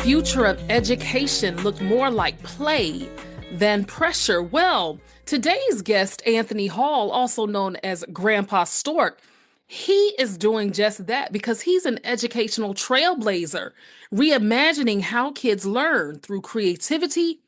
future of education look more like play than pressure? Well, today's guest, Anthony Hall, also known as Grandpa Stork, he is doing just that because he's an educational trailblazer, reimagining how kids learn through creativity,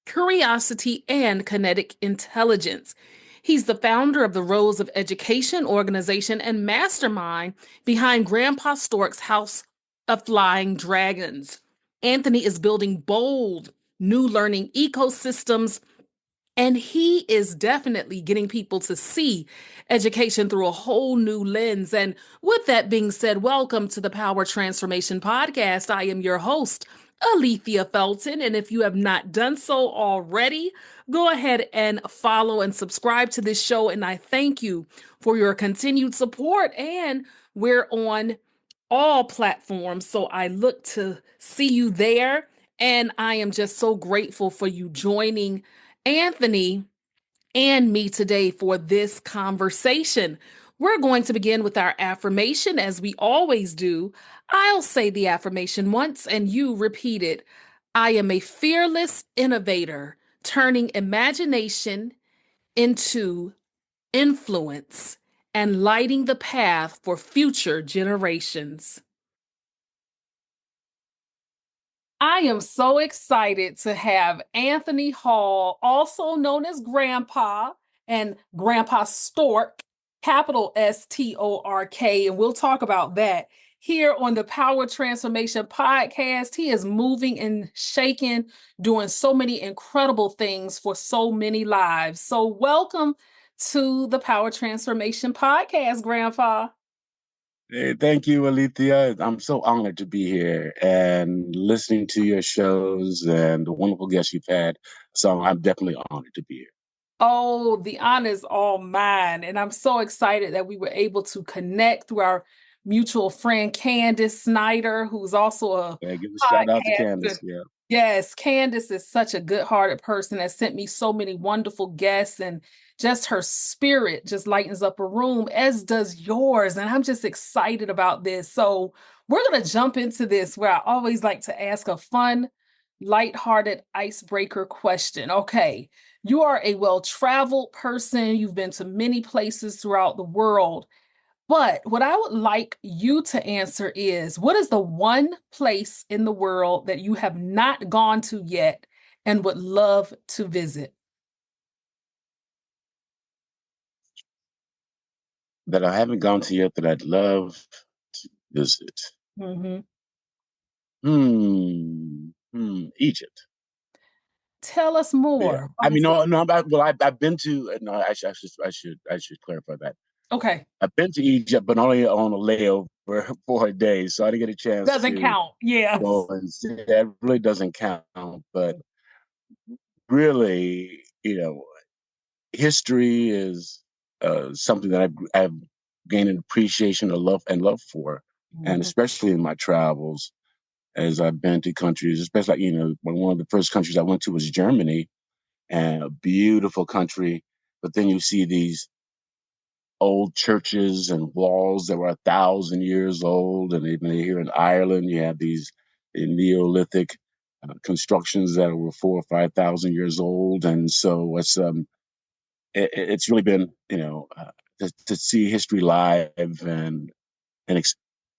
curiosity, and kinetic intelligence. He's the founder of the Rose of Education organization and mastermind behind Grandpa Stork's House of Flying Dragons. Anthony is building bold, new learning ecosystems, and he is definitely getting people to see education through a whole new lens. And with that being said, welcome to the Power Transformation Podcast. I am your host, Alethea Felton. And if you have not done so already, go ahead and follow and subscribe to this show. And I thank you for your continued support. And we're on all platforms, so I look to see you there. And I am just so grateful for you joining Anthony and me today for this conversation. We're going to begin with our affirmation as we always do. I'll say the affirmation once and you repeat it. I am a fearless innovator, turning imagination into influence and lighting the path for future generations. I am so excited to have Anthony Hall, also known as Grandpa, and Grandpa Stork, capital STORK, and we'll talk about that here on the Power Transformation Podcast. He is moving and shaking, doing so many incredible things for so many lives. So welcome to the Power Transformation Podcast, Grandpa. Hey, thank you, Alethea. I'm so honored to be here and listening to your shows and the wonderful guests you've had. So I'm definitely honored to be here. Oh, the honor is all mine. And I'm so excited that we were able to connect through our mutual friend, Candace Snyder, who's also a Yeah, give a shout out to podcaster. Candace. Yeah. Yes, Candace is such a good-hearted person that sent me so many wonderful guests, and just her spirit just lightens up a room, as does yours. And I'm just excited about this. So we're going to jump into this where I always like to ask a fun, lighthearted icebreaker question. Okay, you are a well-traveled person. You've been to many places throughout the world. But what I would like you to answer is, what is the one place in the world that you have not gone to yet and would love to visit? That I haven't gone to yet that I'd love to visit. Mm-hmm. Egypt. Tell us Yeah. more. I mean, I've been to. No, I should clarify that. Okay. I've been to Egypt, but only on a layover for a day, so I didn't get a chance Doesn't to count. Yeah. go and see. That really doesn't count. But really, history is something that I've gained an appreciation, a love for, and Mhm. especially in my travels, as I've been to countries, especially one of the first countries I went to was Germany, and a beautiful country. But then you see these old churches and walls that were 1,000 years old, and even here in Ireland, you have these Neolithic constructions that were 4 or 5 thousand years old, and so it's really been to see history live and ex-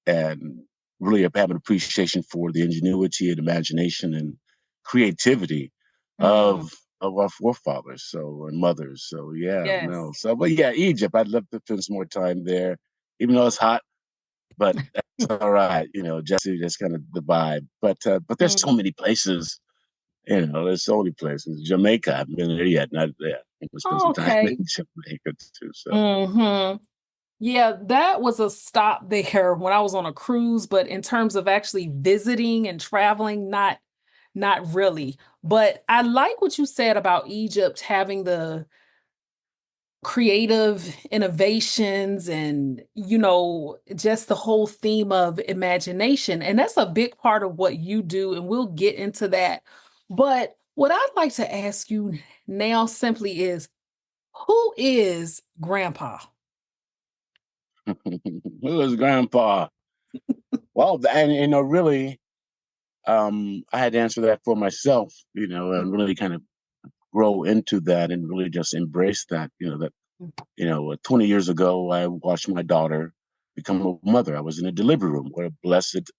and really have an appreciation for the ingenuity and imagination and creativity Mm, of our forefathers and mothers. So yeah, no. yes. So but yeah, Egypt. I'd love to spend some more time there, even though it's hot. But that's all right. Just kind of the vibe. But there's so Mm. many places. There's so many places. Jamaica. I haven't been there yet. Not there. We'll spend some time in Okay. Jamaica too. So Mm-hmm. Yeah, that was a stop there when I was on a cruise, but in terms of actually visiting and traveling, not really. But I like what you said about Egypt having the creative innovations and, just the whole theme of imagination. And that's a big part of what you do, and we'll get into that. But what I'd like to ask you now simply is, who is Grandpa? who is Grandpa? Well, and really, I had to answer that for myself, and really kind of grow into that and really just embrace that, 20 years ago, I watched my daughter become a mother. I was in a delivery room. What a blessed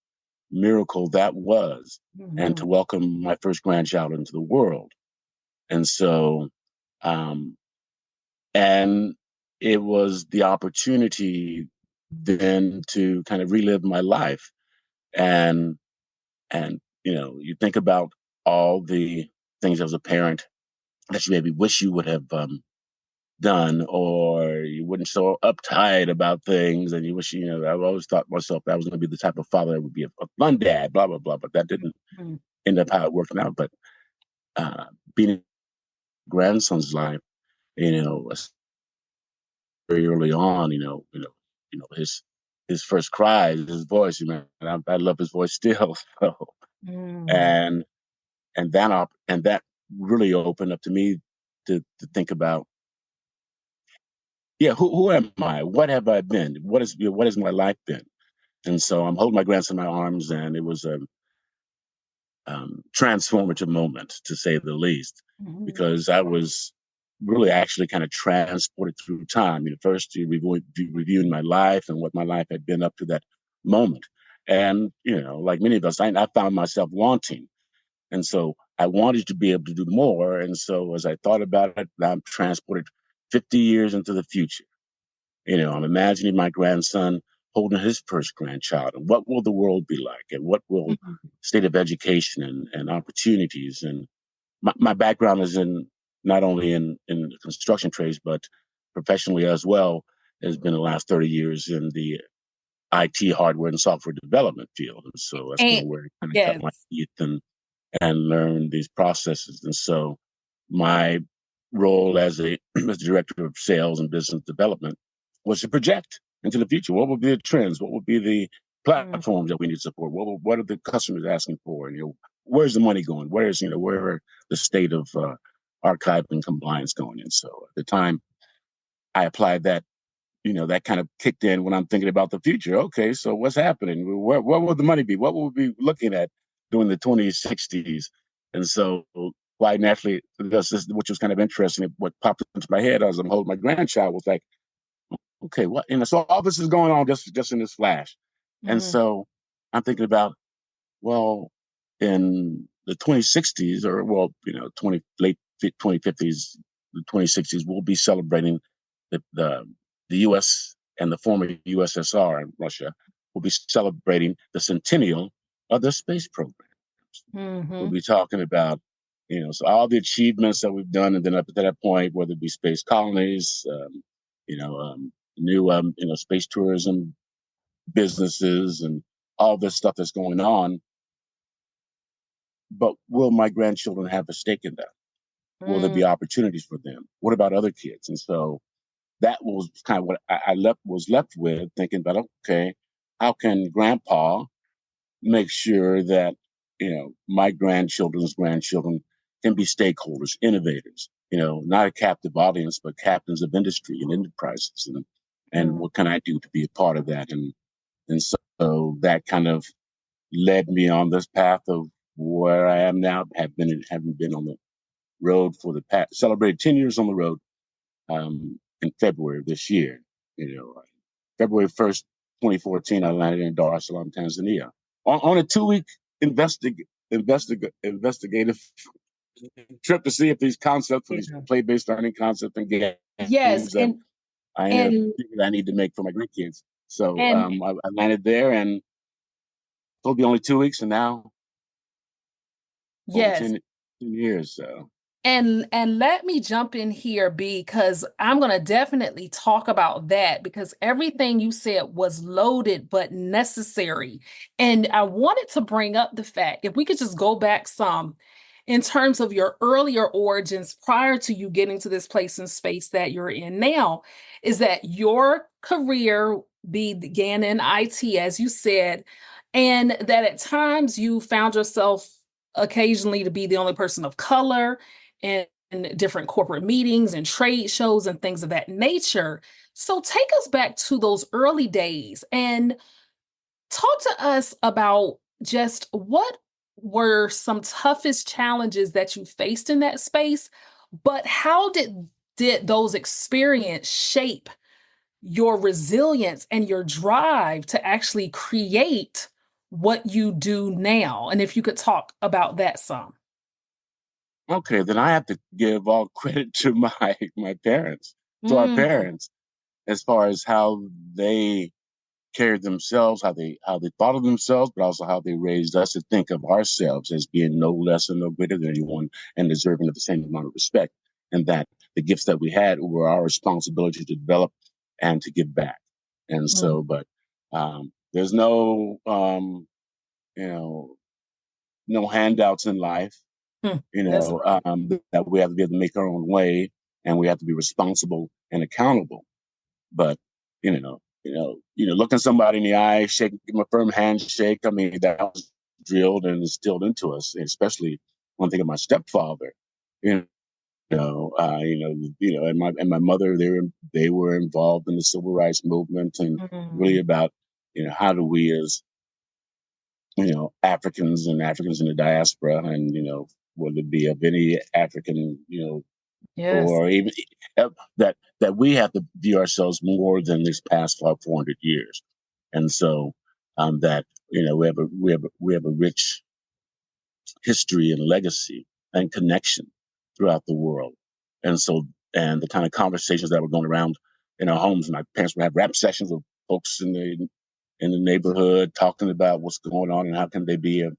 miracle that was. And Mhm. to welcome my first grandchild into the world. And so, um, and it was the opportunity then to kind of relive my life. And, you think about all the things as a parent that you maybe wish you would have done, or you wouldn't so uptight about things, and you wish, I've always thought myself that I was going to be the type of father that would be a fun dad, blah blah blah, but that didn't Mhm. end up how it worked out. But being in grandson's life, very early on, his first cries, his voice, I love his voice still. So, Mhm. and that really opened up to me to think about, yeah, who am I? What have I been? What has my life been? And so I'm holding my grandson in my arms, and it was a transformative moment, to say the least, Mhm. because I was really actually kind of transported through time. First reviewing my life and what my life had been up to that moment. And, like many of us, I found myself wanting. And so I wanted to be able to do more. And so as I thought about it, I'm transported 50 years into the future. I'm imagining my grandson holding his first grandchild, and what will the world be like, and what will Mhm. state of education and opportunities. And my background is in not only in the construction trades, but professionally as well, has been the last 30 years in the IT hardware and software development field. And so that's kind And of where I kind of cut my yes. teeth and learn these processes. And so my role as a as director of sales and business development was to project into the future. What will be the trends? What will be the Mm. platforms that we need to support? What are the customers asking for? And where's the money going? Where are the state of archive and compliance going? And so at the time, I applied that. That kind of kicked in when I'm thinking about the future. Okay, so what's happening? What will the money be? What will we be looking at during the 2060s? And so, quite naturally, which was kind of interesting, what popped into my head as I'm holding my grandchild was like, okay, what? And so all this is going on just in this flash. And Mhm. so I'm thinking about, well, in the 2060s, or well, 2050s, the 2060s, we'll be celebrating the the, the U.S. and the former USSR and Russia will be celebrating the centennial of the space program. We'll Mhm. be talking about, so all the achievements that we've done, and then up to that point, whether it be space colonies, you know, new, space tourism businesses, and all this stuff that's going on. But will my grandchildren have a stake in that? Will there Mm. be opportunities for them? What about other kids? And so that was kind of what I was left with, thinking about, okay, how can grandpa make sure that, my grandchildren's grandchildren can be stakeholders, innovators, not a captive audience, but captains of industry and enterprises. And Mm. what can I do to be a part of that? And so that kind of led me on this path of where I am now. Having been on the road for the past, celebrated 10 years on the road in February of this year. February 1st, 2014, I landed in Dar es Salaam, Tanzania, on a 2-week investigative trip to see if these concepts, for these Yeah. play-based learning concepts and Yes, games that I ended up and thinking I need to make for my grandkids. So and I landed there, and it'll be only 2 weeks, and now over yes. 10 years. So And let me jump in here because I'm going to definitely talk about that because everything you said was loaded but necessary. And I wanted to bring up the fact if we could just go back some in terms of your earlier origins prior to you getting to this place in space that you're in now, is that your career began in IT, as you said, and that at times you found yourself occasionally to be the only person of color in different corporate meetings and trade shows and things of that nature. So take us back to those early days and talk to us about just what were some toughest challenges that you faced in that space, but how did those experience shape your resilience and your drive to actually create what you do now? And if you could talk about that some. Okay, then I have to give all credit to my parents, to our Mm, parents, as far as how they carried themselves, how they thought of themselves, but also how they raised us to think of ourselves as being no less and no greater than anyone and deserving of the same amount of respect. And that the gifts that we had were our responsibility to develop and to give back. And mm, so, but there's no, you know, no handouts in life. mm. That's right. That we have to be able to make our own way, and we have to be responsible and accountable. But looking somebody in the eye, shake, give them a firm handshake. I mean, that was drilled and instilled into us. Especially one thing of my stepfather. You and my mother. They were involved in the civil rights movement, and really Mm, about how do we as Africans and Africans in the diaspora, and whether it be of any African yes. or even that we have to view ourselves more than this past 400 years, and so that we have a rich history and legacy and connection throughout the world, and so and the kind of conversations that were going around in our homes. My parents would have rap sessions with folks in the neighborhood talking about what's going on and how can they be a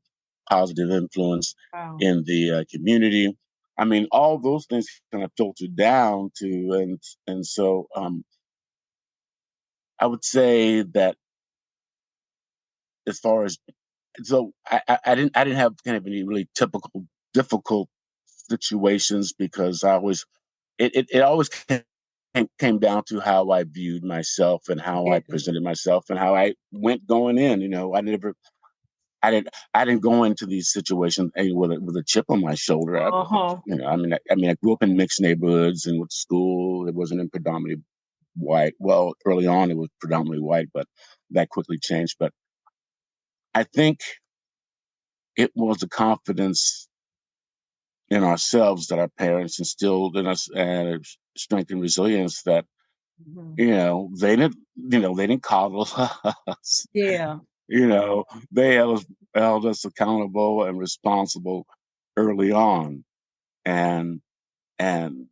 positive influence Wow. in the community. I mean, all those things kind of filtered down to, and so I would say that as far as so I didn't have kind of any really typical difficult situations because it always came down to how I viewed myself and how I Yes. presented myself and how I went going in. I didn't go into these situations with a chip on my shoulder. Uh-huh. I grew up in mixed neighborhoods and with school. It wasn't in predominantly white. Well, early on it was predominantly white, but that quickly changed. But I think it was the confidence in ourselves that our parents instilled in us and strength and resilience that Mhm. they didn't coddle us. Yeah. They held us accountable and responsible early on. And and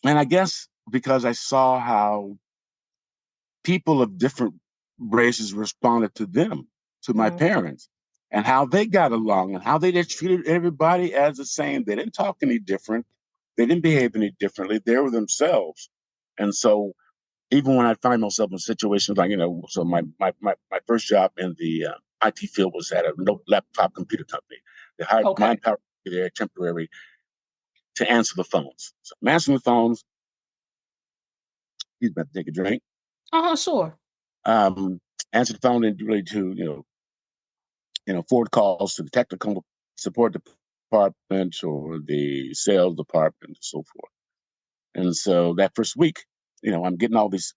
and I guess because I saw how people of different races responded to them, to my Mm, parents, and how they got along and how they just treated everybody as the same. They didn't talk any different. They didn't behave any differently. They were themselves. And so even when I find myself in situations like, so my first job in the IT field was at a laptop computer company. They hired my okay. empowered there temporary to answer the phones. So I'm answering the phones. He's about to take a drink. Uh-huh, sure. Um, Answer the phone and really to, forward calls to the technical support department or the sales department and so forth. And so that first week, I'm getting all these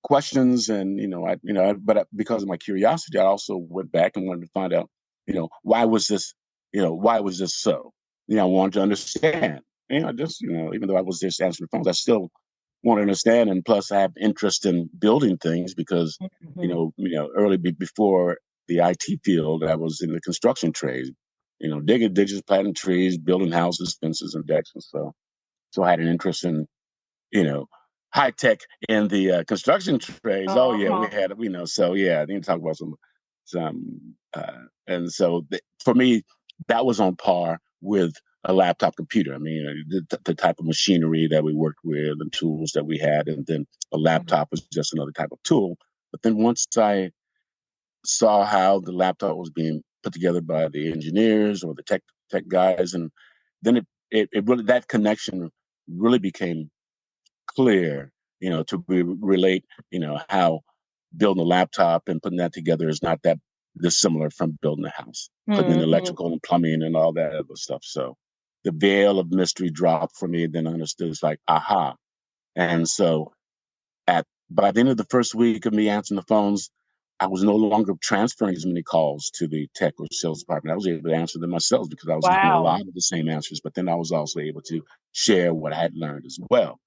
questions, and but because of my curiosity, I also went back and wanted to find out, why was this so? I wanted to understand. Just even though I was just answering the phones, I still want to understand, and plus, I have interest in building things because, Mhm. early before the IT field, I was in the construction trades. Digging ditches, planting trees, building houses, fences, and decks, and so I had an interest in you know, high tech in the construction trades. Oh yeah, we Uh-huh. had so yeah, I need to talk about and so for me, that was on par with a laptop computer. I mean, the type of machinery that we worked with and tools that we had, and then a Mhm. laptop was just another type of tool. But then once I saw how the laptop was being put together by the engineers or the tech guys, and then it really that connection really became clear, to relate, how building a laptop and putting that together is not that dissimilar from building a house, putting in Mhm. electrical and plumbing and all that other stuff. So the veil of mystery dropped for me. Then I understood it's like, aha. And so by the end of the first week of me answering the phones, I was no longer transferring as many calls to the tech or sales department. I was able to answer them myself because I was getting a Wow. lot of the same answers, but then I was also able to share what I had learned as well.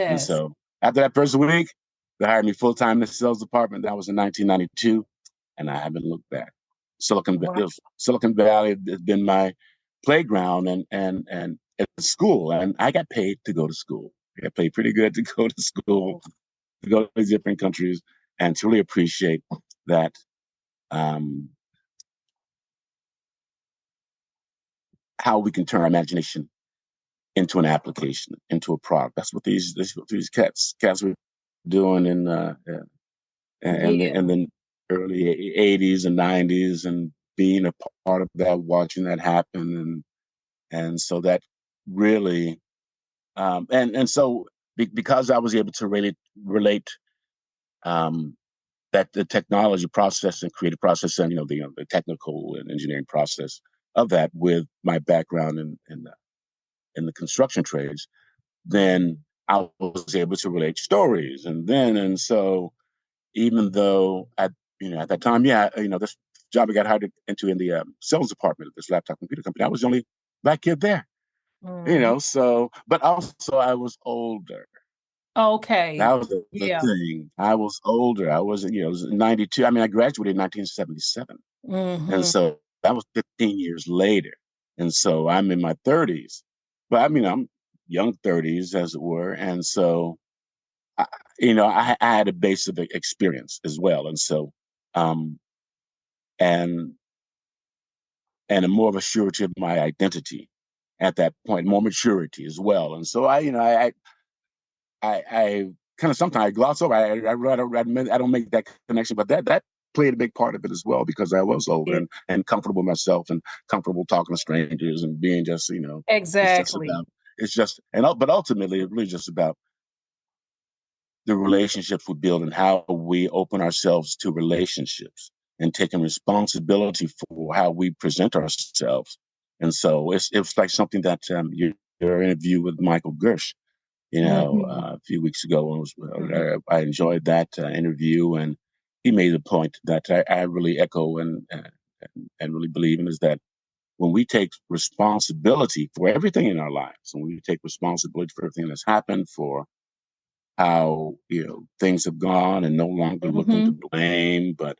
And Yes. so after that first week, they hired me full time in the sales department. That was in 1992, and I haven't looked back. Wow. Silicon Valley has been my playground and at school, and I got paid to go to school. I got paid pretty good to go to school, to go to these different countries, and to really appreciate that um, how we can turn our imagination into an application, into a product. That's what these cats were doing Yeah. in the early '80s and '90s, and being a part of that, watching that happen, and so that really and so because I was able to really relate um, that the technology process and creative process and the technical and engineering process of that with my background in the construction trades, then I was able to relate stories. And so even though at that time, yeah, this job I got hired into in the sales department of this laptop computer company, I was the only black kid there. Mhm. So but also I was older. That Okay. was the Yeah. thing. I was older. I wasn't, it was 92. I mean, I graduated in 1977. And Hmm. so that was 15 years later. And so I'm in my 30s. But I mean, I'm young 30s, as it were. And so, I, I had a base of experience as well. And so, um, and, and a more of a surety of my identity at that point, more maturity as well. And so I kind of sometimes I gloss over. I don't make that connection, but that played a big part of it as well because I was older Yeah. and comfortable myself and comfortable talking to strangers and being just it's just Exactly. about but ultimately it's really just about the relationships we build and how we open ourselves to relationships and taking responsibility for how we present ourselves. And so it's like something that your interview with Michael Gersh Hmm. a few weeks ago. Hmm. I enjoyed that interview, and he made a point that I really echo and really believe in is that when we take responsibility for everything in our lives, and we take responsibility for everything that's happened, for how things have gone, and no longer looking to Hmm. blame, but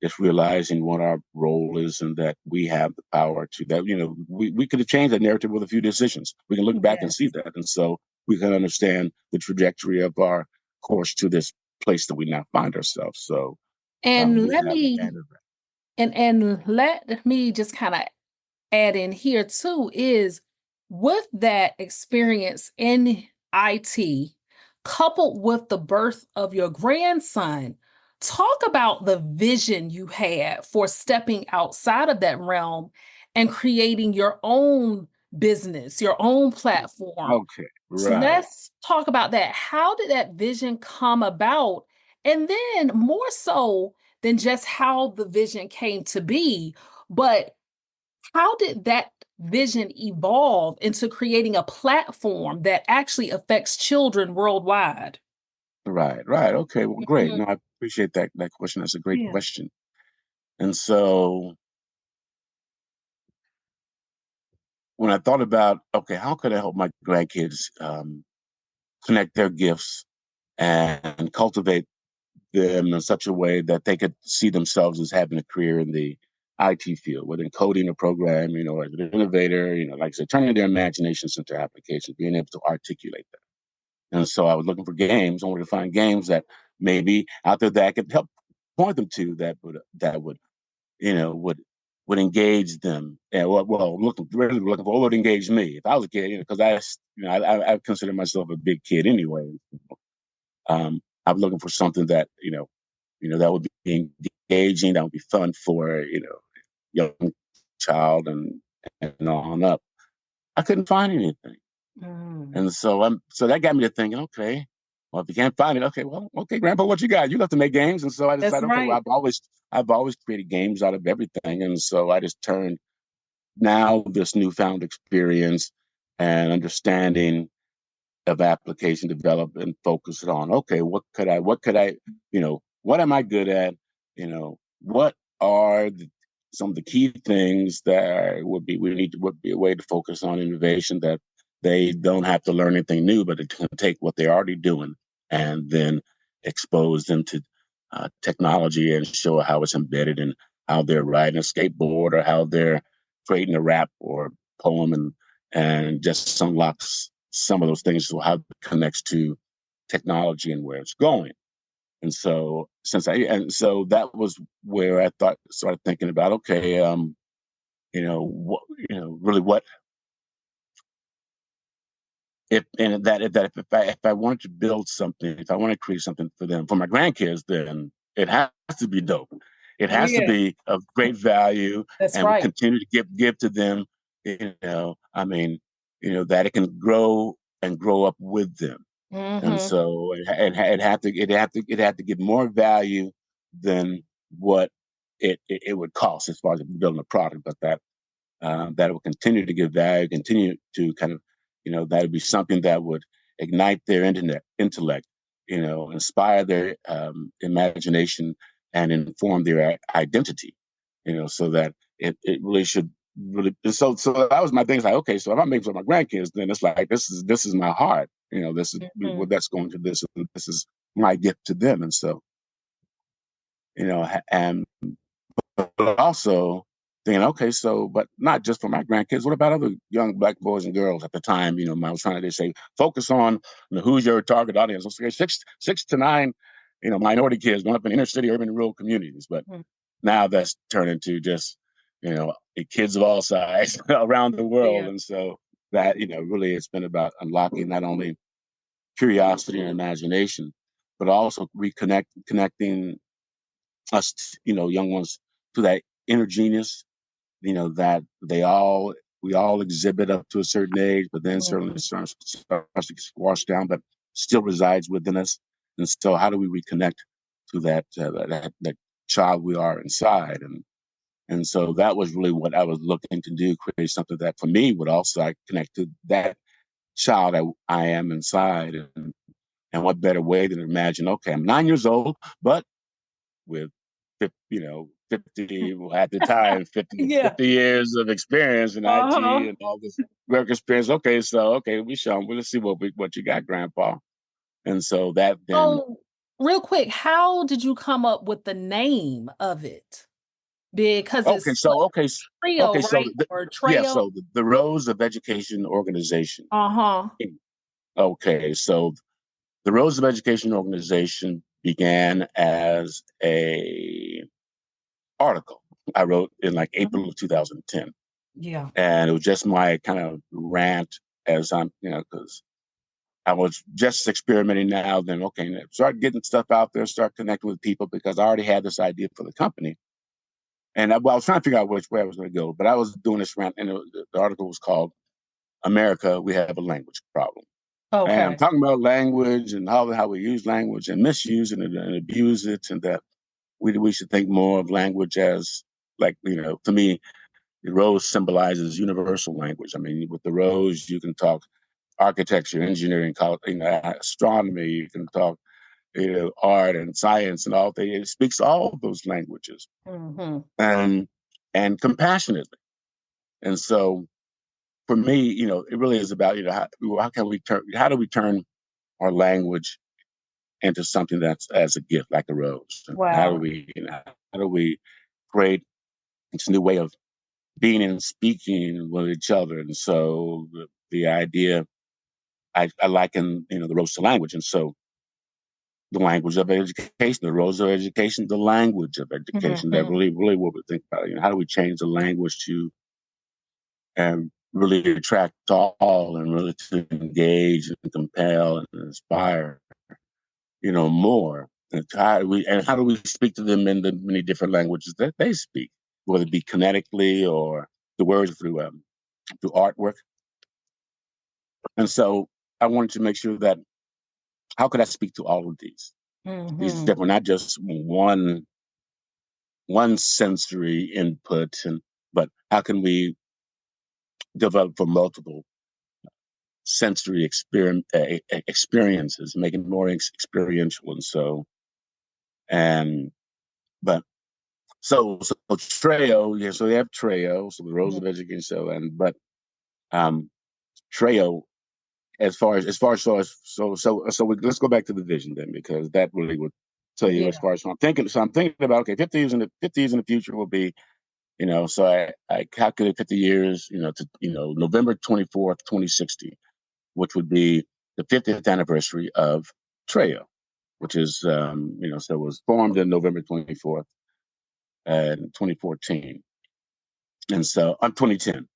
just realizing what our role is and that we have the power to that. We could have changed that narrative with a few decisions. We can look back and see Yes. that, and so we can understand the trajectory of our course to this place that we now find ourselves. So And we let have the me hand of that. and let me just kind of add in here too is with that experience in IT, coupled with the birth of your grandson, talk about the vision you had for stepping outside of that realm and creating your own business, your own platform. Okay, So right, let's talk about that. How did that vision come about? And then more so than just how the vision came to be, but how did that vision evolve into creating a platform that actually affects children worldwide? right. Okay, well, great. Mhm. No, I appreciate that question. That's a great Yeah. question. And so when I thought about, okay, how could I help my grandkids connect their gifts and cultivate them in such a way that they could see themselves as having a career in the IT field, whether in coding or programming or as an innovator, like I said, turning their imaginations into applications, being able to articulate that. And so I was looking for games. I wanted to find games that maybe out there that I could help point them to that would you know, would would engage them. And looking for what would engage me if I was a kid, because I consider myself a big kid anyway. I'm looking for something that that would be engaging, that would be fun for young child and on up. I couldn't find anything, Mm. and so that got me to thinking, okay. Well, if you can't find it, okay. Well, okay, Grandpa, what you got? You love to make games, and so I That's decided, okay. Well, right. I've always created games out of everything, and so I just turned now this newfound experience and understanding of application development and focus it on, okay, what am I good at? what are some of the key things that would be a way to focus on innovation that they don't have to learn anything new, but it can take what they're already doing and then expose them to technology and show how it's embedded in how they're riding a skateboard or how they're creating a rap or poem and just unlocks some of those things so how it connects to technology and where it's going. And so that was where I thought started thinking about, okay, what, really what if and that if I wanted to build something, if I want to create something for them, for my grandkids, then it has to be dope. It has to Yeah, be of great value that's and will right. continue to give to them, I mean, that it can grow and grow up with them. And Mm-hmm. so it had to get more value than what it would cost as far as building a product, but that it will continue to give value, continue to kind of, that would be something that would ignite their intellect, inspire their imagination and inform their identity, so that it really should really. So that was my thing. It's like, okay, so if I'm making for my grandkids, then it's like this is my heart. This is Mm-hmm. what that's going to this, and this is my gift to them. And so, and but also thinking, okay, so, but not just for my grandkids. What about other young black boys and girls at the time? I was trying to say, focus on who's your target audience. Let's say 6 to 9, minority kids growing up in inner city, urban, and rural communities. But now that's turned into just, kids of all sizes around the world. Yeah. And so that, really it's been about unlocking not only curiosity and imagination, but also connecting us, young ones to that inner genius, that we all exhibit up to a certain age, but then certainly Mhm. starts to squash down, but still resides within us. And so, how do we reconnect to that child we are inside? And so that was really what I was looking to do, create something that for me would also connect to that child I am inside. And what better way than to imagine, okay, I'm 9 years old, but with 50, well, at the time, Yeah. 50 years of experience in IT Uh-huh. and all this work experience. Okay, so okay, we show them. Well, let's see what you got, Grandpa. And so that then, So, real quick, how did you come up with the name of it? Because okay, it's what, trio, okay, so right? Or yeah, trail? so the Rose of Education organization. Uh-huh. Okay, so the Rose of Education organization began as a article I wrote in like Mhm. April of 2010. Yeah. And it was just my kind of rant as I'm, because I was just experimenting now. Then okay, start getting stuff out there, start connecting with people because I already had this idea for the company, and I was trying to figure out which way I was going to go. But I was doing this rant, and the article was called "America, We Have a Language Problem." And I'm Okay. talking about language and how we use language and misuse it and abuse it, and that we should think more of language as like to me the rose symbolizes universal language. I mean, with the rose, you can talk architecture, engineering, astronomy. You can talk, art and science and all things. It speaks all those languages Mm-hmm. and compassionately. And so, for me, it really is about how do we turn our language into something that's as a gift, like a rose? And Wow. how do we create this new way of being and speaking with each other? And so the idea I liken, the rose to language. And so the language of education, the rose of education, the language of education, that Mm-hmm. really, really what we think about. How do we change the language to and really attract all and really to engage and compel and inspire, more. How do we speak to them in the many different languages that they speak, whether it be kinetically or the words through artwork. And so I wanted to make sure that how could I speak to all of these Mm-hmm. different, not just one sensory input, but how can we develop for multiple sensory experiences, make it more experiential. And so, and but So Treo, yeah, so they have Treo, so the Rose Mhm. of Education, so and but um Treo, let's go back to the vision then, because that really would tell you as Yeah. far as I'm thinking. So I'm thinking about, okay, 50 years in the future will be, so I calculated 50 years, to November 24th, 2060, which would be the 50th anniversary of Treo, which is so it was formed in November 24th in 2014. And so I'm 2010. And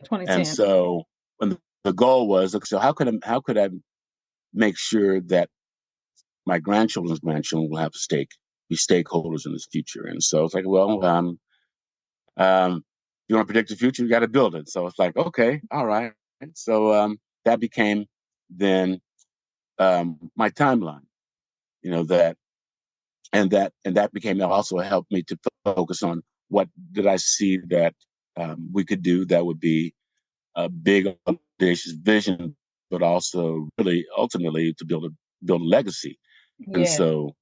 2010. so when the goal was, okay, so how could I make sure that my grandchildren's grandchildren will have be stakeholders in this future? And so it's like, well, you want to predict the future, you got to build it. So it's like, okay, all right. So that became then my timeline, that and that became also helped me to focus on what did I see that we could do that would be a big audacious vision, but also really ultimately to build a legacy. And Yeah. so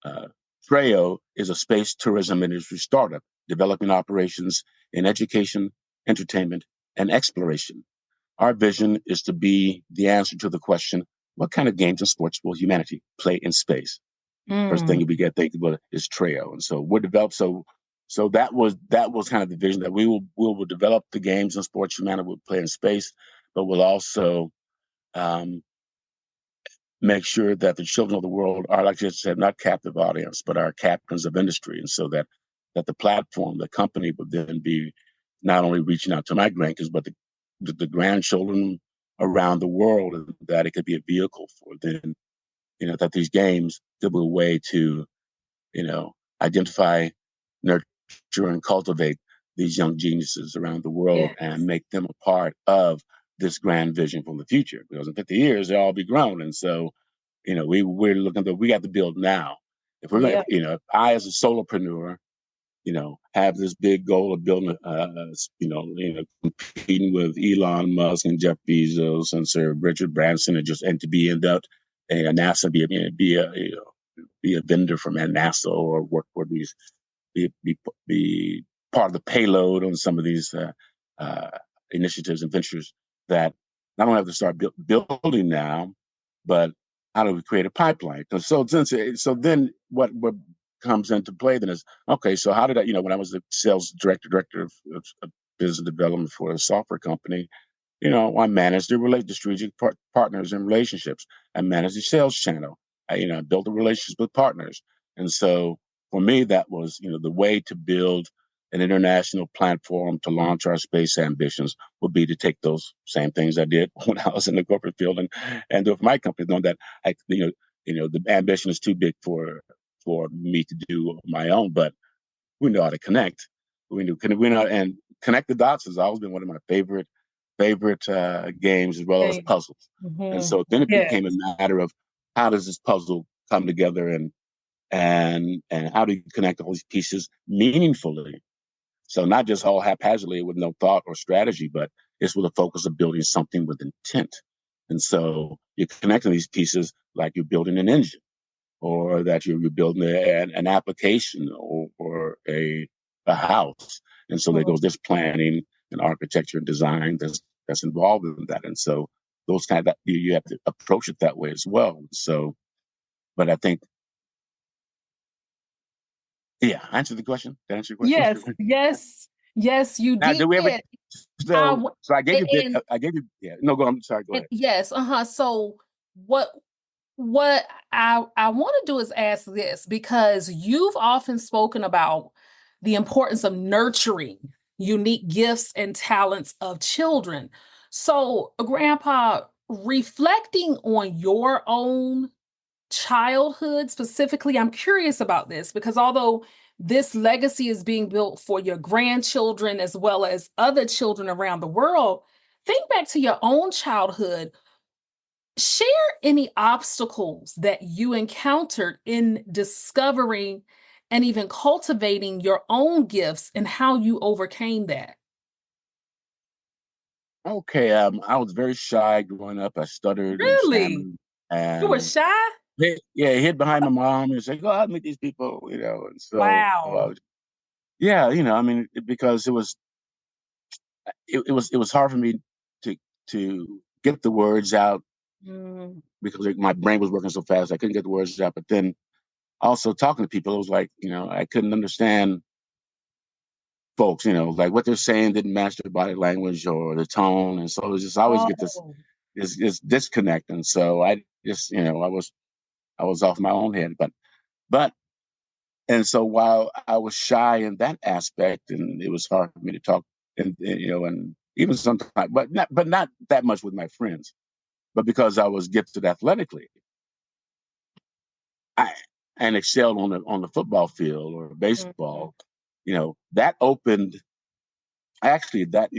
uh, Treo is a space tourism industry startup developing operations in education, entertainment, and exploration. Our vision is to be the answer to the question, what kind of games and sports will humanity play in space? First thing Mm. we get thinking about is Treo. And so we're developed. So that was kind of the vision, that we will develop the games and sports humanity will play in space, but we'll also um, make sure that the children of the world are, like you said, not captive audience, but are captains of industry. And so that the platform, the company would then be not only reaching out to my grandkids, but the grandchildren around the world, and that it could be a vehicle for them, that these games could be a way to, identify, nurture, and cultivate these young geniuses around the world Yeah. and make them a part of this grand vision for the future. Because in 50 years, they'll all be grown. And so we're looking we got to build now. If we're going, Yeah. if I as a solopreneur, have this big goal of building, competing with Elon Musk and Jeff Bezos and Sir Richard Branson, and to be in that NASA, be a vendor from NASA, or work for these, be part of the payload on some of these uh, initiatives and ventures, that not only have to start building now, but how do we create a pipeline? So then what comes into play then is, okay, so how did I, when I was the sales director of business development for a software company, I managed the strategic partners and relationships. I managed the sales channel. I built the relationships with partners. And so for me, that was, the way to build an international platform to launch our space ambitions would be to take those same things I did when I was in the corporate field, and do it for my company, knowing that the ambition is too big for me to do on my own, but we know how to connect. We know, and connect the dots has always been one of my favorite games, as well as Okay. puzzles. And Hmm. so then it Yeah. became a matter of, how does this puzzle come together, and how do you connect all these pieces meaningfully? So not just all haphazardly with no thought or strategy, but it's with a focus of building something with intent. And so you're connecting these pieces like you're building an engine, or that you're building an application, or a house. And so there Mhm. goes this planning and architecture and design that's involved in that. And so those kind of that you have to approach it that way as well. So, but I think, yeah, answer the question. Did I answer your question? Yes. Yes. Yes, you Now, did. do we ever? I So, w- so I gave you a bit. and I gave you. Yeah. No, go. I'm sorry. Go and ahead. yes, uh-huh. So what what I want to do is ask this, because you've often spoken about the importance of nurturing unique gifts and talents of children. So, Grandpa, reflecting on your own childhood specifically, I'm curious about this, because although this legacy is being built for your grandchildren as well as other children around the world, think back to your own childhood. Share any obstacles that you encountered in discovering and even cultivating your own gifts, and how you overcame that. Okay. I was very shy growing up. I stuttered and Really? stammered, You were and shy? hid behind my mom and say, "Go out and meet these people," And so Wow. yeah, I mean, because it was hard for me to get the words out Mm. because my brain was working so fast I couldn't get the words out. But then also talking to people, it was like I couldn't understand folks. Like what they're saying didn't match their body language or the tone, and so it was just I always get Oh. this disconnect. And so I just I was off my own head. But and so while I was shy in that aspect, and it was hard for me to talk, and even sometimes, but not that much with my friends. But because I was gifted athletically, I and excelled on the football field or Mhm. baseball, that opened actually that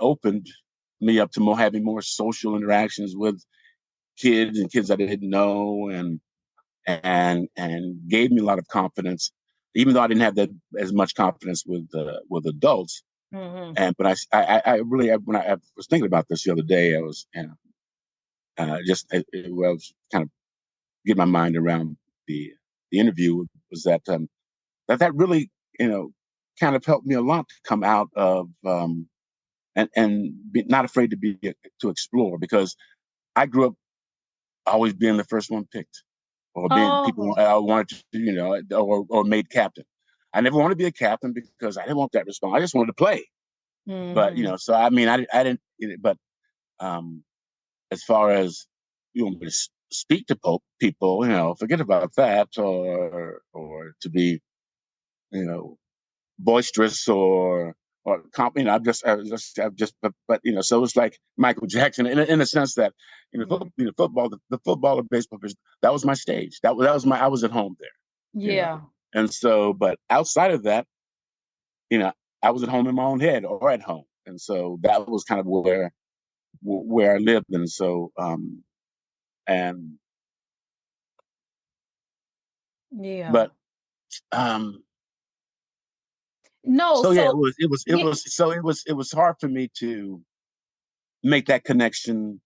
opened me up to more having more social interactions with kids and kids I didn't know, and gave me a lot of confidence, even though I didn't have that as much confidence with adults. Mhm. And but I really when I was thinking about this the other day, I was just I was kind of getting my mind around the interview was that really kind of helped me a lot to come out of and be not afraid to explore, because I grew up always being the first one picked, or being people Oh. I wanted to, or made captain. I never wanted to be a captain because I didn't want that response. I just wanted to play. But Mhm. so I mean, I didn't. But um, as far as you want me to speak to people, forget about that, or to be, you know, boisterous I've just but so it's like Michael Jackson in a sense that Mhm. football, the football or baseball that was my stage. That was my I was at home there, you know. Yeah. And so, but outside of that, you know, I was at home in my own head or at home, and so that was kind of where I lived. And so and Yeah. but um No, so yeah, it so was it was it yeah. was so it was hard for me to make that connection.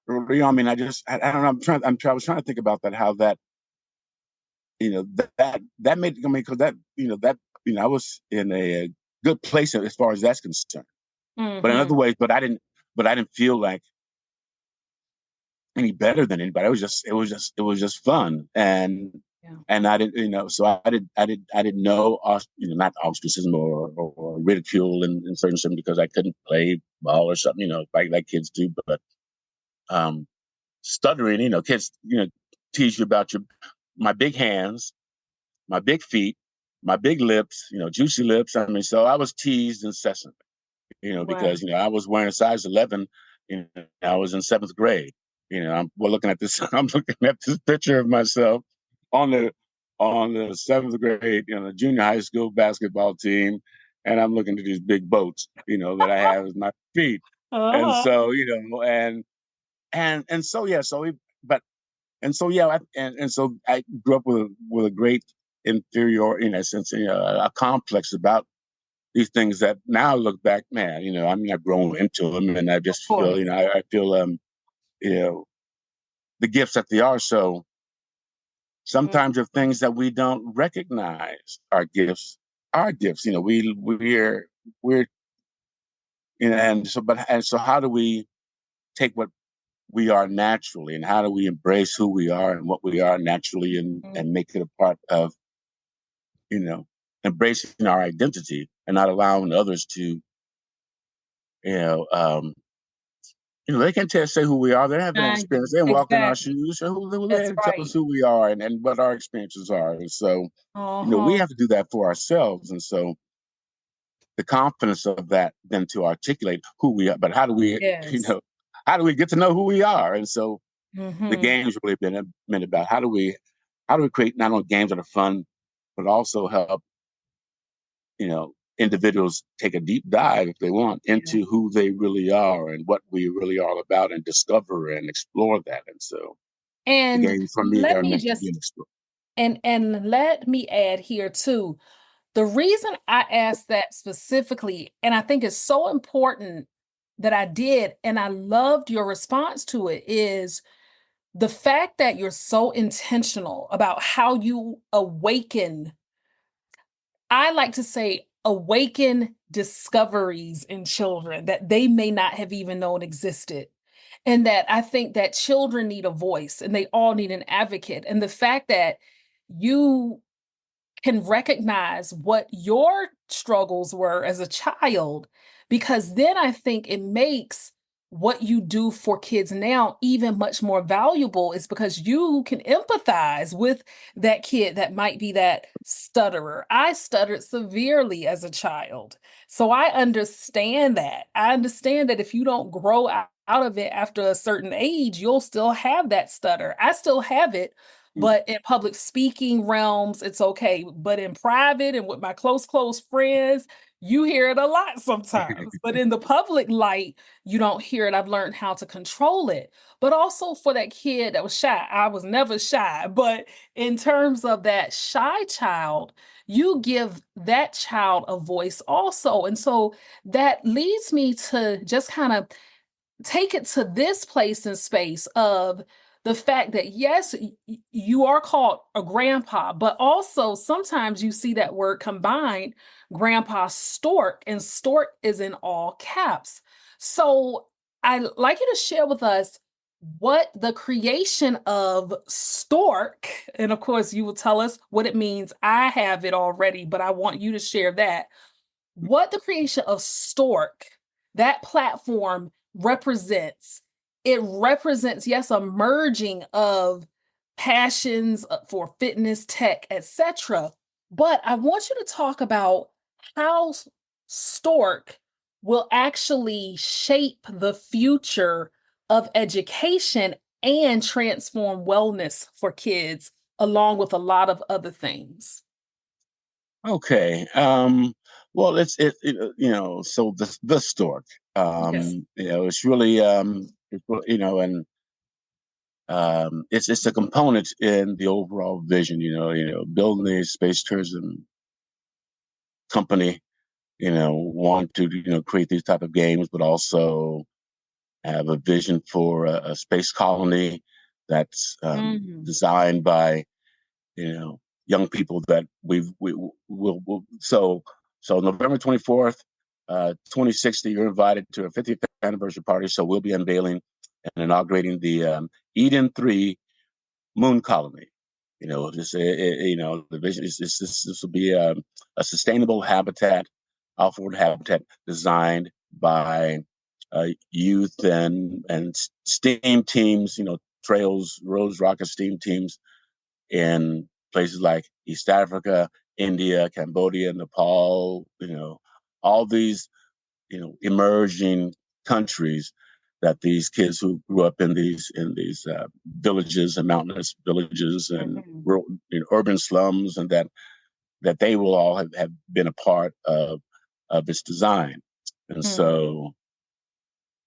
I mean, I don't know. I was trying to think about that. How that, that made, I mean, because I was in a good place as far as that's concerned. But in other Mhm. ways, but I didn't feel like any better than anybody. It was just fun, Yeah. and I didn't, so I didn't know, not ostracism or ridicule in certain sense because I couldn't play ball or something, like kids do. But um, stuttering, kids, tease you about my big hands, my big feet, my big lips, juicy lips. I mean, so I was teased incessantly, Right. because I was wearing a size 11. I was in seventh grade. We're looking at this. I'm looking at this picture of myself on the seventh grade, the junior high school basketball team, and I'm looking at these big boats, that I have as my feet. And Uh-huh. so, and so yeah, so we, but and so yeah, and so I grew up with a great inferior, in a sense, a complex about these things that now I look back, man, I mean, I've grown into them, and I Of just feel, course. I feel, you know, the gifts that they are. So Mm. sometimes, if things that we don't recognize are gifts, we're, and so how do we take what we are naturally, and how do we embrace who we are and what we are naturally, and Mm. make it a part of, you know, embracing our identity and not allowing others to, you know, um, they can't say who we are. They haven't had experience. They didn't walk in our Exactly. shoes. So who they That's to tell us right. who we are, and what our experiences are. And so, we Uh-huh. have to do that for ourselves. And so the confidence of that, then to articulate who we are, but how do we, you Yes. know, how do we get to know who we are? And so the Mhm. game's really been about how do we create not only games that are fun, but also help, individuals take a deep dive, if they want, Yeah. into who they really are and what we really are about, and discover and explore that. And so the And games for me let are me meant to be an just explore. and let me add here too. The reason I asked that specifically, and I think it's so important that I did, and I loved your response to it, is the fact that you're so intentional about how you awaken I like to say awaken discoveries in children that they may not have even known existed. And that I think that children need a voice and they all need an advocate. And the fact that you can recognize what your struggles were as a child, because then I think it makes what you do for kids now even much more valuable, is because you can empathize with that kid that might be that stutterer. I stuttered severely as a child. So I understand that. I understand that if you don't grow out of it after a certain age, you'll still have that stutter. I still have it, but in public speaking realms, it's okay. But in private and with my close friends, you hear it a lot sometimes. But in the public light, you don't hear it. I've learned how to control it. But also for that kid that was shy, I was never shy. But in terms of that shy child, you give that child a voice also. And so that leads me to just kind of take it to this place in space of the fact that yes, you are called a grandpa, but also sometimes you see that word combined, grandpa stork, and stork is in all caps. So I'd like you to share with us what the creation of stork, and of course you will tell us what it means. I have it already, but I want you to share that, what the creation of Stork, that platform represents. It represents, yes, a merging of passions for fitness, tech, etc. But I want you to talk about how Stork will actually shape the future of education and transform wellness for kids, along with a lot of other things. Okay. Well, so the stork. Yes. It's really and it's a component in the overall vision. Building a space tourism company. Want to create these type of games, but also have a vision for a space colony that's Mhm. designed by young people that we will. So November 24th, 2060, you're invited to a 50th anniversary party. So we'll be unveiling and inaugurating the Eden 3 moon colony. The vision is this will be a sustainable habitat, off-world habitat designed by youth and STEAM teams, trails, roads, rocket STEAM teams in places like East Africa, India, Cambodia, Nepal, all these, emerging countries that these kids who grew up in these villages and mountainous villages and Mhm. rural, urban slums, and that they will all have been a part of its design. And Mhm. so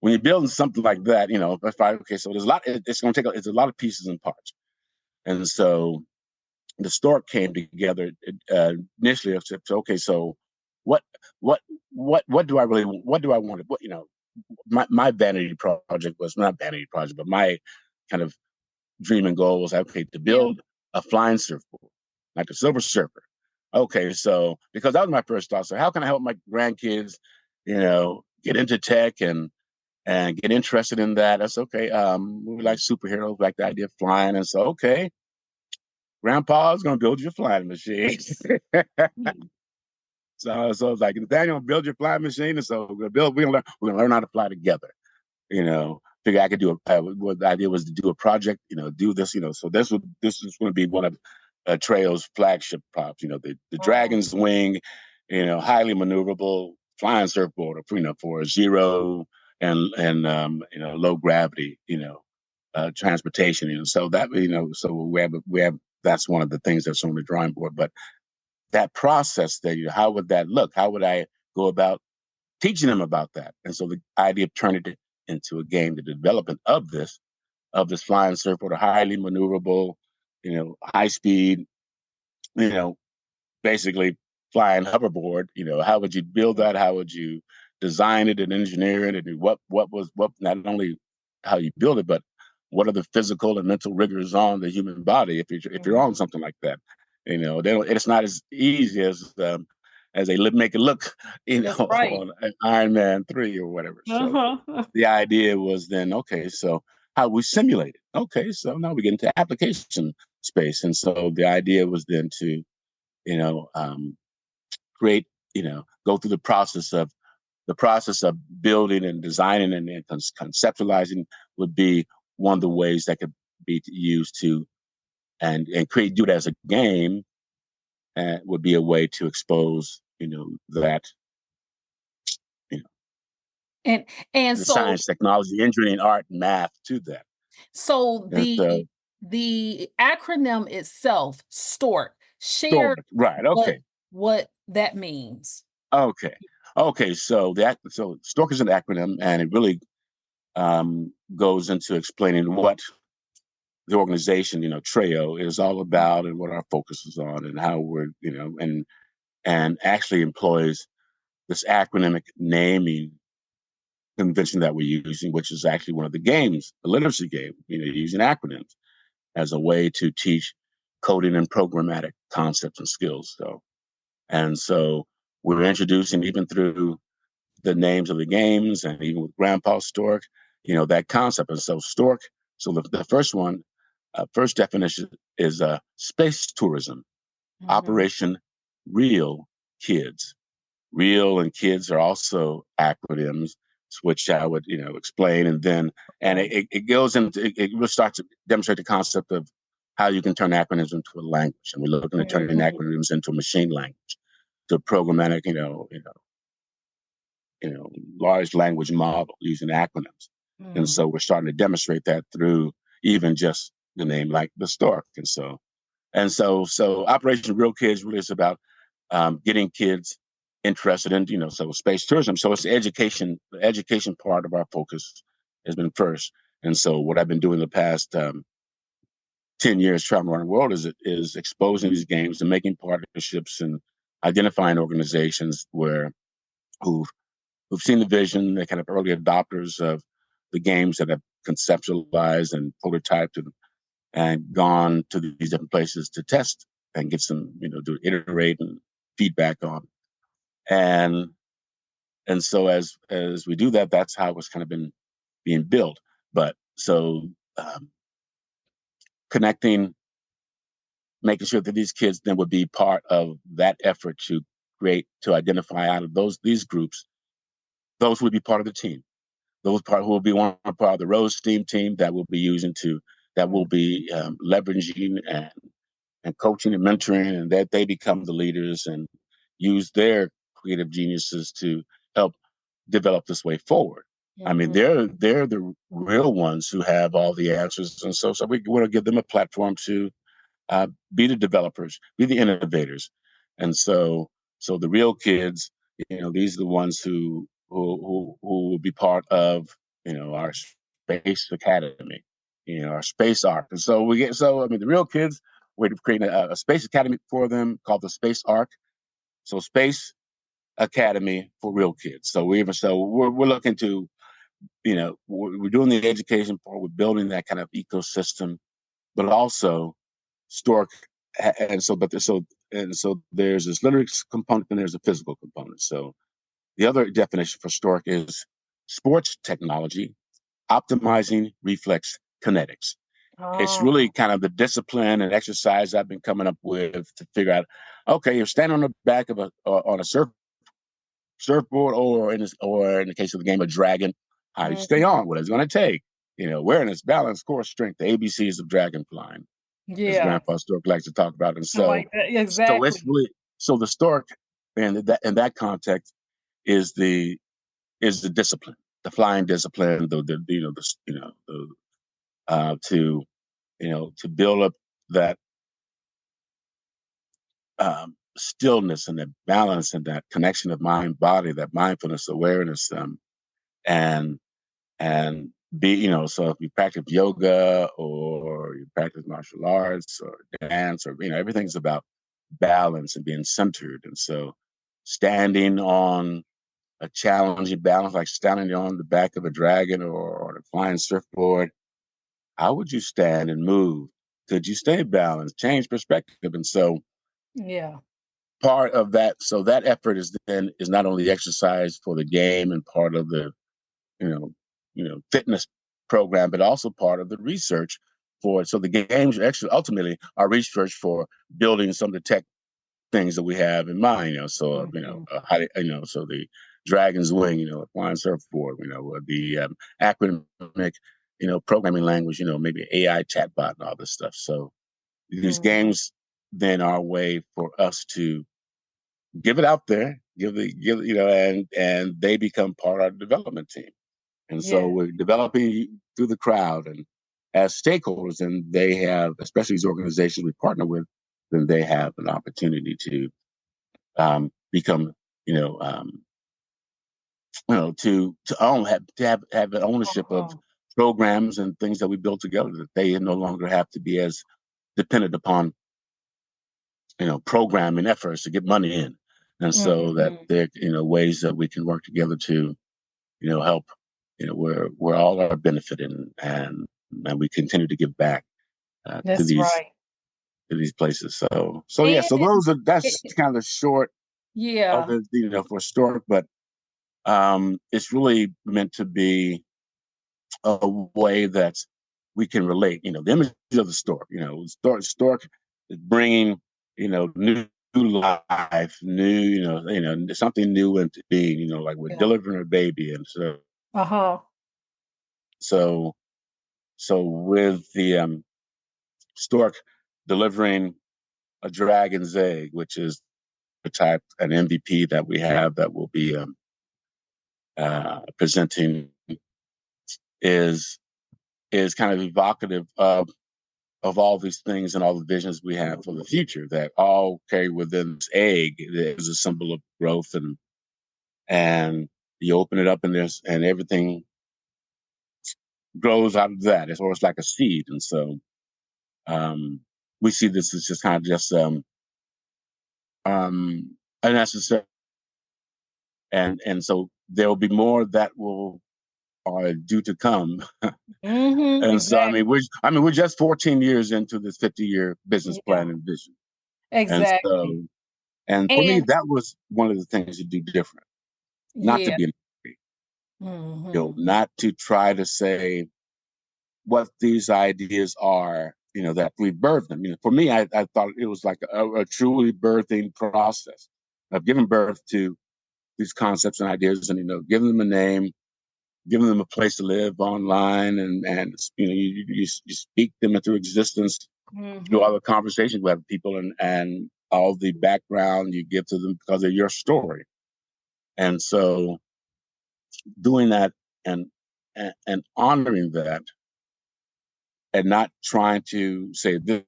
when you're building something like that, that's fine. Okay, so there's a lot. It's going to take. It's a lot of pieces and parts. And so the stork came together initially. I said, okay, so what, what, what do I really, what do I want? My vanity project was not vanity project, but my kind of dream and goal was okay to Yeah. build a flying surfboard, like a Silver Surfer. Okay, so because that was my first thought. So how can I help my grandkids, get into tech and get interested in that? That's okay. We like superheroes, like the idea of flying, and so okay, Grandpa's gonna build your flying machine. Mhm. So it's like Nathaniel, build your flying machine, and so we're gonna learn how to fly together. Figure I could do what the idea was to do a project, do this, so this is going to be one of Treo's flagship props, the Mhm. Dragon's Wing, highly maneuverable flying surfboard, for zero and low gravity, transportation, so that, so we have that's one of the things that's on the drawing board. But that process there, how would that look? How would I go about teaching them about that? And so the idea of turning it into a game, the development of this flying surfboard, a highly maneuverable, high speed, you know, basically flying hoverboard. How would you build that? How would you design it and engineer it? And what not only how you build it, but what are the physical and mental rigors on the human body if you're Mhm. on something like that? It's not as easy as as they make it look, That's right. on Iron Man 3 or whatever. So Uh-huh. the idea was then, okay, so how we simulate it? Okay, so now we get into application space, and so the idea was then to, you know, create, go through the process of building and designing and conceptualizing would be one of the ways that could be used to and create do it as a game, would be a way to expose that you know And and the so science, technology, engineering, art, math to that. so And so the acronym itself, STORK, share STORK, right? what Okay, that means. okay, okay. So STORK is an acronym, and it really goes into explaining what the organization, Treo, is all about, and what our focus is on, and how we're, and actually employs this acronymic naming convention that we're using, which is actually one of the games, the literacy game, using acronyms as a way to teach coding and programmatic concepts and skills. So we're introducing, even through the names of the games and even with Grandpa Stork, that concept. And so Stork, so the first one, first definition is space tourism, Mhm. Operation Real Kids. Real and kids are also acronyms, which I would, explain, and Okay. it goes into it really starts to demonstrate the concept of how you can turn acronyms into a language, and we're looking at turning Mhm. acronyms into a machine language, to programmatic, you know, large language model using acronyms, and Mhm. so we're starting to demonstrate that through even just the name like the stork, and so Operation Real Kids really is about getting kids interested in, so space tourism. So it's the education part of our focus has been first. And so what I've been doing the past 10 years traveling around the world is exposing these games and making partnerships and identifying organizations who've, who've seen the vision, they're kind of early adopters of the games that have conceptualized and prototyped and gone to these different places to test and get some, to iterate and feedback on. And and so as we do that, that's how it's kind of been being built. But so connecting, making sure that these kids then would be part of that effort to identify out of these groups, those would be part of the team. Those part who will be one part of the Rose Steam team that will be using to that will Mhm. be leveraging and coaching and mentoring, and that they become the leaders and use their creative geniuses to help develop this way forward. I mean, Mhm. they're the real ones who have all the answers, and so we want to give them a platform to be the developers, be the innovators, and so the real kids, these are the ones who will be part of our space academy, our space arc, and so we get so I mean the real kids. We're creating a space academy for them called the Space Arc. So Space Academy for real kids. So we're looking to we're doing the education part. We're building that kind of ecosystem, but also Stork, and so but so and so there's this lyrics component and there's a physical component. So the other definition for Stork is sports technology optimizing reflex kinetics. It's really Oh. kind of the discipline and exercise I've been coming up with to figure out. Okay, you're standing on the back of on a surfboard, or in the case of the game, a dragon. How you stay Mhm. on? What is it going to take? Awareness, balance, core, strength. The ABCs of dragon flying, as Yeah. Grandpa Stork likes to talk about. And so, Like that. so it's Exactly. really so the stork, and in that context is the discipline, the flying discipline, the to to build up that stillness and that balance and that connection of mind body, that mindfulness awareness, and and be so if you practice yoga or you practice martial arts or dance or everything's about balance and being centered, and so standing on a challenging balance like standing on the back of a dragon or on a flying surfboard, how would you stand and move? Could you stay balanced, change perspective? And so Yeah. part of that, so that effort is not only exercise for the game and part of the you know fitness program, but also part of the research for it. So the games actually ultimately are research for building some of the tech things that we have in mind. Mhm. So the Dragon's Wing, flying surfboard, the academic, programming language, maybe AI chatbot and all this stuff. So these Mhm. games then are a way for us to give it out there, and they become part of our development team. And so Yeah. we're developing through the crowd and as stakeholders, and they have, especially these organizations we partner with, then they have an opportunity to become, you know, um, to own have an ownership of Uh-huh. programs and things that we build together. That they no longer have to be as dependent upon programming efforts to get money in, and so that Mhm. there ways that we can work together to help where all are benefiting and we continue to give back to That's these right. places. So yeah, so And that's it, kind of short of yeah. it, for Stork, but it's really meant to be a way that we can relate. The image of the stork. Stork is bringing new life, new something new into being. Like we're Yeah. delivering a baby, and Uh-huh. so so with the stork delivering a dragon's egg, which is the type an MVP that we have that will be presenting is kind of evocative of all these things and all the visions we have for the future that all carry within this egg. It is a symbol of growth, and you open it up and everything grows out of that. It's almost like a seed, and so um, we see this as just kind of just unnecessary, and so there will be more that will are due to come. Mhm. And so Exactly. we're just 14 years into this 50-year business Yeah. plan and vision. And Exactly. so, and for me, And that was one of the things to do different, not to yeah. be, Mhm. not to try to say what these ideas are, that we birthed them. For me, I thought it was like a truly birthing process of giving birth to these concepts and ideas and, giving them a name, giving them a place to live online, and you speak them into existence through all Mhm. the conversations with people and all the background you give to them because of your story. And so doing that and and honoring that and not trying to say this,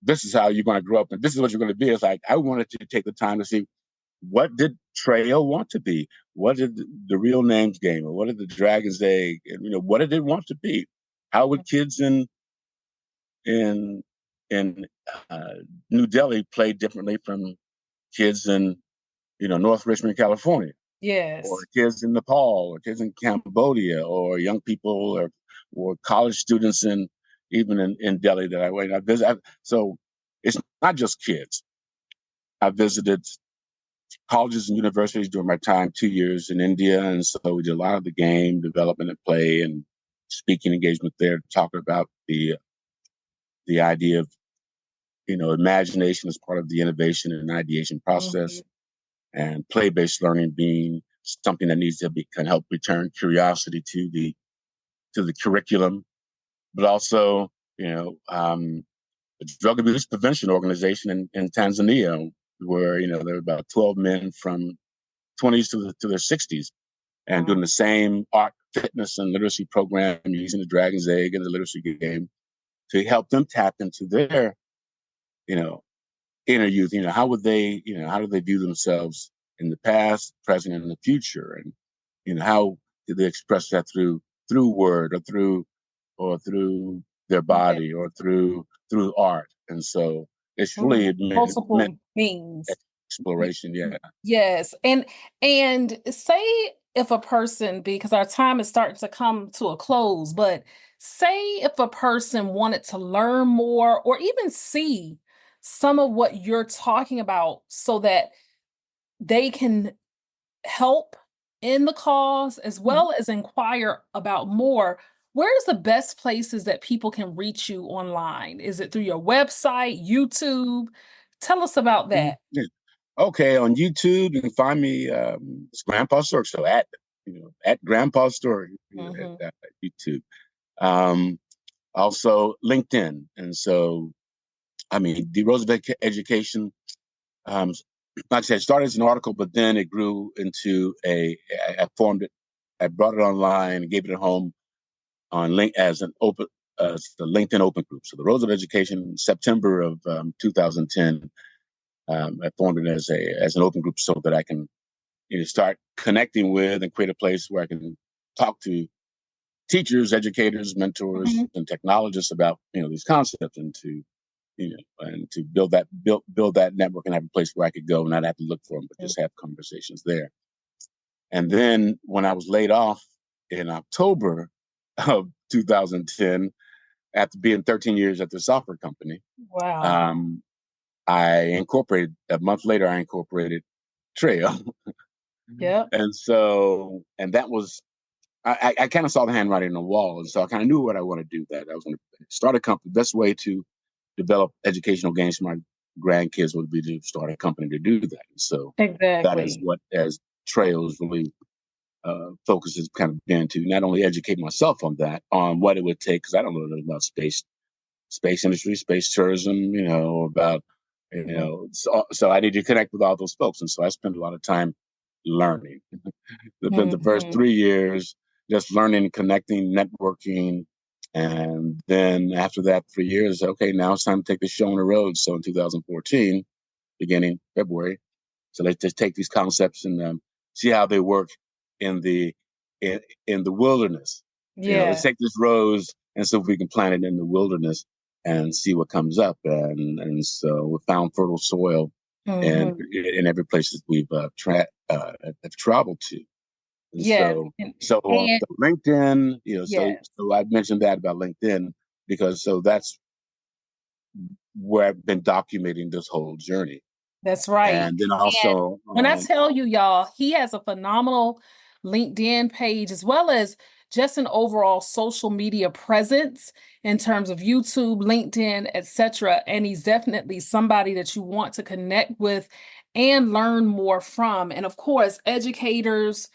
this is how you're going to grow up and this is what you're going to be. It's like I wanted to take the time to see what did Trail want to be? What did the real names game or what did the Dragon's Egg? And, what did it want to be? How would kids in in uh, New Delhi play differently from kids in North Richmond, California, or Yes. kids in Nepal, or kids in Cambodia, or young people, or college students even in Delhi that I went. I visit. So it's not just kids. I visited colleges and universities during my time, 2 years in India, and so we did a lot of the game development and play and speaking engagement there, talking about the idea of imagination as part of the innovation and ideation process, Mhm. and play-based learning being something that needs to be can help return curiosity to the curriculum, but also the drug abuse prevention organization in Tanzania, where there were about 12 men from 20s to their 60s, and doing Wow. the same art, fitness, and literacy program using the Dragon's Egg and the literacy game to help them tap into their you know inner youth. How would they, how do they view themselves in the past, present, and in the future? And, how do they express that through word or through their Yeah. body or through art? And so it's really Mhm. meant Multiple means. exploration. Yeah. Yes. And say if a person, because our time is starting to come to a close, but say if a person wanted to learn more or even see some of what you're talking about so that they can help in the cause as Mhm. well as inquire about more, where's the best places that people can reach you online? Is it through your website, YouTube? Tell us about that. Yeah. Okay, on YouTube you can find me. It's Grandpa Stork. So at Grandpa Stork, Hmm. at YouTube. Um, Also LinkedIn, and so I mean the Roosevelt Education. Um, like I said, it started as an article, but then it grew into I formed it. I brought it online and gave it a home on link as an open the LinkedIn open group. So the Roosevelt Education, in September of 2010, I formed it as an open group so that I can start connecting with and create a place where I can talk to teachers, educators, mentors, Hmm. and technologists about these concepts, and to build that network and have a place where I could go and not have to look for them, but just have conversations there. And then when I was laid off in October of 2010, after being 13 years at the software company, Wow. um, a month later, I incorporated Trail. Yep. And that was, I kind of saw the handwriting on the wall. And so I kind of knew what I want to do, that I was going to start a company. The best way to develop educational gains for my grandkids would be to start a company to do that. And so that is Exactly. what, as Trails really focus has kind of been, to not only educate myself on what it would take, because I don't know anything about space industry, space tourism, about, Mhm. so I need to connect with all those folks. And so I spent a lot of time learning. The first Mhm. 3 years, just learning, connecting, networking. And then after that 3 years, okay, now it's time to take the show on the road. So in 2014, beginning February, so let's just take these concepts and see how they work in the in, in the wilderness. Let's Yeah. take this rose and see if we can plant it in the wilderness and see what comes up. And so we found fertile soil and Hmm. in every place that we've have traveled to. And Yes. so And the LinkedIn, yes, so I mentioned that about LinkedIn because so that's where I've been documenting this whole journey. that's right. And then And also when I tell you, y'all, he has a phenomenal LinkedIn page as well as just an overall social media presence in terms of YouTube, LinkedIn, etc. And he's definitely somebody that you want to connect with and learn more from. And of course, educators,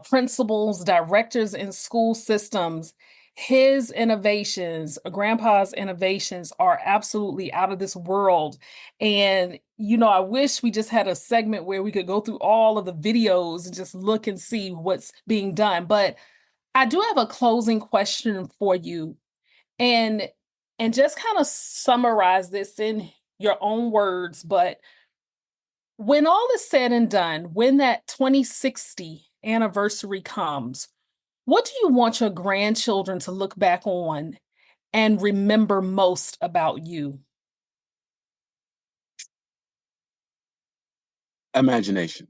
principals, directors in school systems. His innovations, Grandpa's innovations, are absolutely out of this world. And, I wish we just had a segment where we could go through all of the videos and just look and see what's being done. But I do have a closing question for you. And just kind of summarize this in your own words, but when all is said and done, when that 2060 anniversary comes, what do you want your grandchildren to look back on and remember most about you? imagination.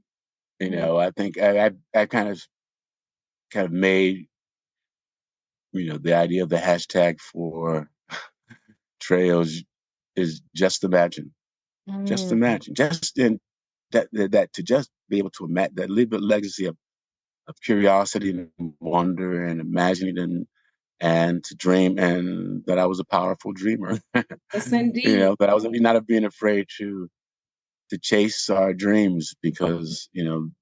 I think I kind of made the idea of the hashtag for trails is just Mm. imagine, just in that to just be able to imagine that, leave a legacy of curiosity and wonder and imagining and to dream, and that I was a powerful dreamer. Yes, indeed. That I was not being afraid to chase our dreams, because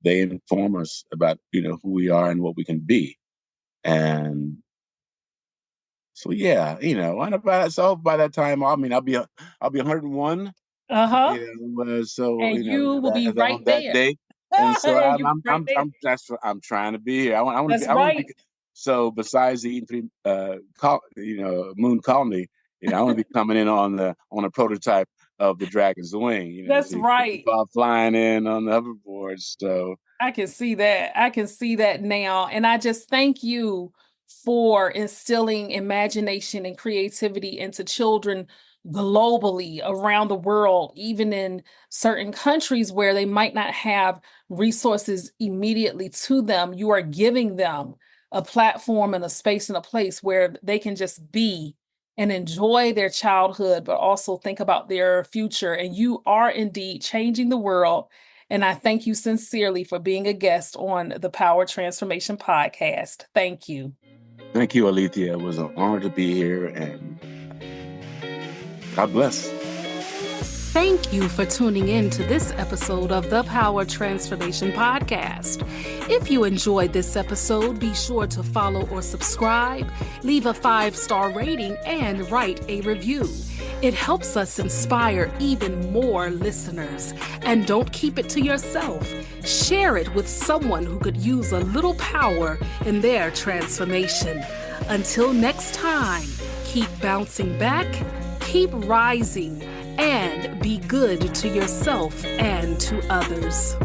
they inform us about who we are and what we can be. And so yeah, and by that time, I mean I'll be 101. Uh-huh. So And you will be that on right that there. day, and so And you right there. I'm trying to be here. That's I want to be. right. So besides the E3 moon colony, I want to be coming in on a prototype of the Dragon's Wing. That's So you think right. about flying in on the hoverboards. So I can see that. I can see that now. And I just thank you for instilling imagination and creativity into children globally around the world, even in certain countries where they might not have resources immediately to them. You are giving them a platform and a space and a place where they can just be and enjoy their childhood, but also think about their future. And you are indeed changing the world. And I thank you sincerely for being a guest on the Power Transformation Podcast. Thank you. Thank you, Alethea. It was an honor to be here, and God bless. Thank you for tuning in to this episode of the Power Transformation Podcast. If you enjoyed this episode, be sure to follow or subscribe, leave a 5-star rating, and write a review. It helps us inspire even more listeners. And don't keep it to yourself. Share it with someone who could use a little power in their transformation. Until next time, keep bouncing back, keep rising, and be good to yourself and to others.